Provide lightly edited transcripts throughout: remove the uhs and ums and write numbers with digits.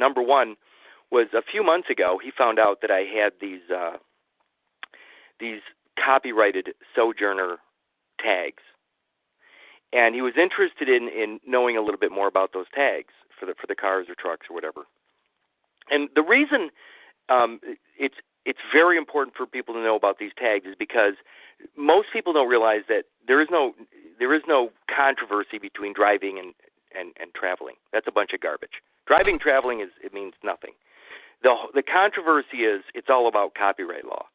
Number one was a few months ago, he found out that I had these copyrighted Sojourner tags, and he was interested in knowing a little bit more about those tags for the cars or trucks or whatever. And the reason it's very important for people to know about these tags is because most people don't realize that there is no controversy between driving and traveling. That's a bunch of garbage. Driving, traveling it means nothing. The controversy is it's all about copyright law.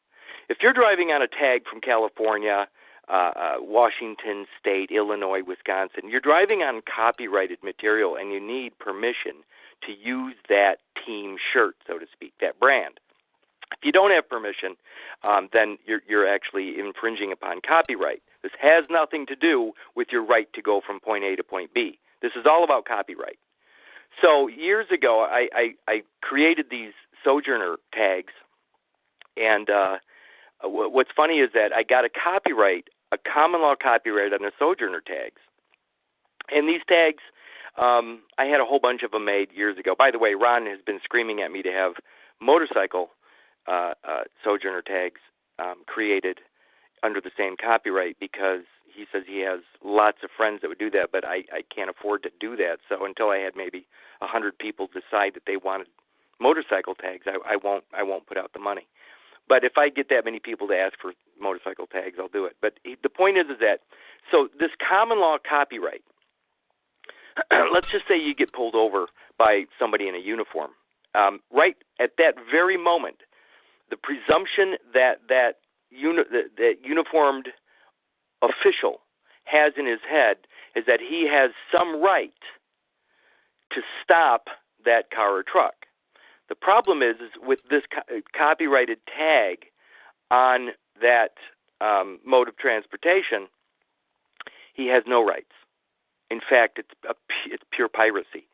If you're driving on a tag from California, Washington State, Illinois, Wisconsin, you're driving on copyrighted material and you need permission to use that team shirt, so to speak, that brand. If you don't have permission, then you're actually infringing upon copyright. This has nothing to do with your right to go from point A to point B. This is all about copyright. So years ago, I created these Sojourner tags, and what's funny is that I got a common law copyright on the Sojourner tags. And these tags, I had a whole bunch of them made years ago. By the way, Ron has been screaming at me to have motorcycle Sojourner tags created under the same copyright because he says he has lots of friends that would do that, but I can't afford to do that. So until I had maybe 100 people decide that they wanted motorcycle tags, I won't put out the money. But if I get that many people to ask for motorcycle tags, I'll do it. But the point is that, so this common law copyright, let's just say you get pulled over by somebody in a uniform. Right at that very moment, the presumption that uniformed official has in his head is that he has some right to stop that car or truck. The problem is with this copyrighted tag on that mode of transportation, he has no rights. In fact, it's pure piracy,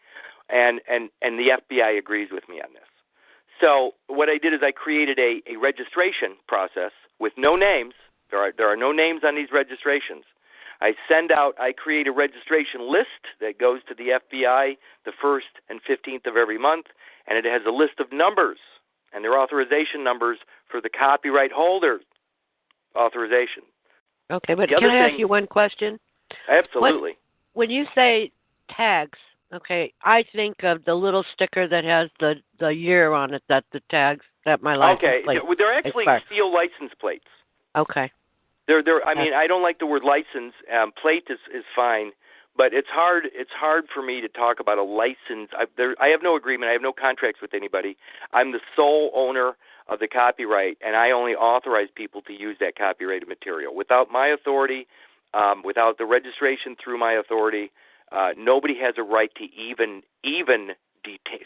and the FBI agrees with me on this. So what I did is I created a registration process with no names. There are no names on these registrations. I create a registration list that goes to the FBI the 1st and 15th of every month, and it has a list of numbers and their authorization numbers for the copyright holder authorization. Okay, but can I ask you one question? Absolutely. When you say tags, okay, I think of the little sticker that has the year on it, that the tags, that my license plate. Okay, they're actually steel license plates. Okay. I mean, I don't like the word license. Plate is fine, but it's hard for me to talk about a license. I have no agreement. I have no contracts with anybody. I'm the sole owner of the copyright, and I only authorize people to use that copyrighted material. Without my authority, without the registration through my authority, nobody has a right to even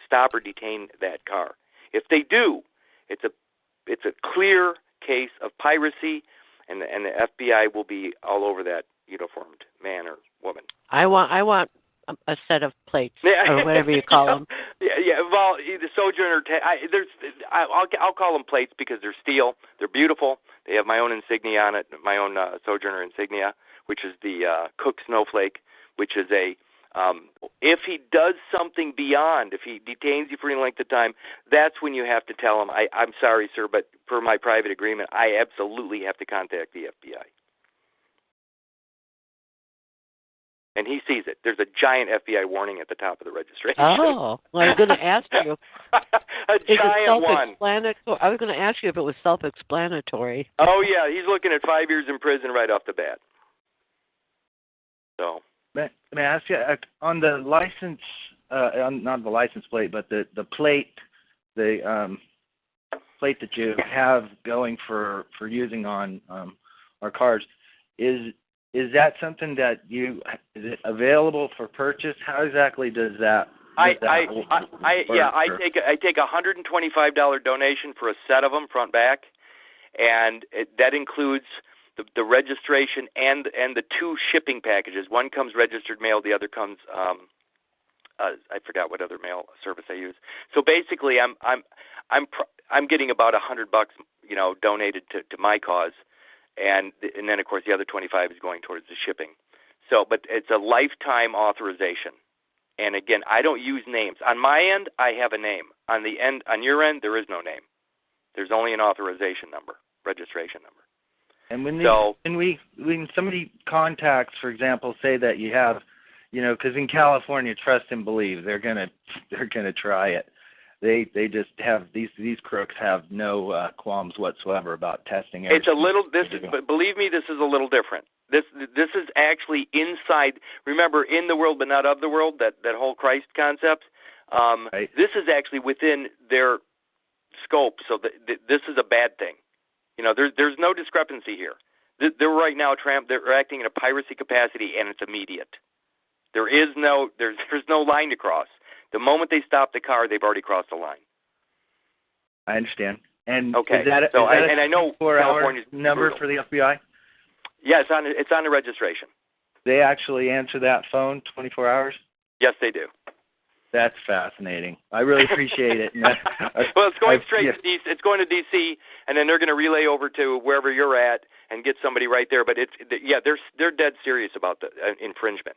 stop or detain that car. If they do, it's a clear case of piracy, and the FBI will be all over that uniformed man or woman. I want a set of plates or whatever you call them. Yeah. Well, the Sojourner, I'll call them plates because they're steel. They're beautiful. They have my own insignia on it, my own Sojourner insignia, which is the Cook Snowflake, which is if he does something beyond, if he detains you for any length of time, that's when you have to tell him, I'm sorry, sir, but per my private agreement, I absolutely have to contact the FBI. And he sees it. There's a giant FBI warning at the top of the registration. Oh, well, I was going to ask you. A giant one. I was going to ask you if it was self-explanatory. Oh, yeah. He's looking at 5 years in prison right off the bat. So. May I ask you, on the license, not the license plate, but the plate, plate that you have going for using on our cars, is that something that is it available for purchase? How exactly does that? I take a $125 donation for a set of them front back, and that includes the registration and the 2 shipping packages. One comes registered mail, the other comes I forgot what other mail service I use. So basically, I'm getting about $100, donated to my cause, and then of course the other 25 is going towards the shipping. So, but it's a lifetime authorization. And again, I don't use names. On my end, I have a name. On your end, there is no name. There's only an authorization number, registration number. And when somebody contacts, for example, say that you have, because in California, trust and believe, they're gonna try it. They just have these crooks have no qualms whatsoever about testing everything. But believe me, this is a little different. This is actually inside. Remember, in the world but not of the world. That whole Christ concept. Right. This is actually within their scope. So this is a bad thing. There's no discrepancy here. They're right now they're acting in a piracy capacity, and it's immediate. There's no line to cross. The moment they stop the car, they've already crossed the line. I understand. And okay. Is that I know California's number brutal. for the FBI? Yeah, it's on the registration. They actually answer that phone 24 hours? Yes, they do. That's fascinating. I really appreciate it. Well, it's going straight to DC. It's going to DC, and then they're going to relay over to wherever you're at and get somebody right there. But they're dead serious about the infringement.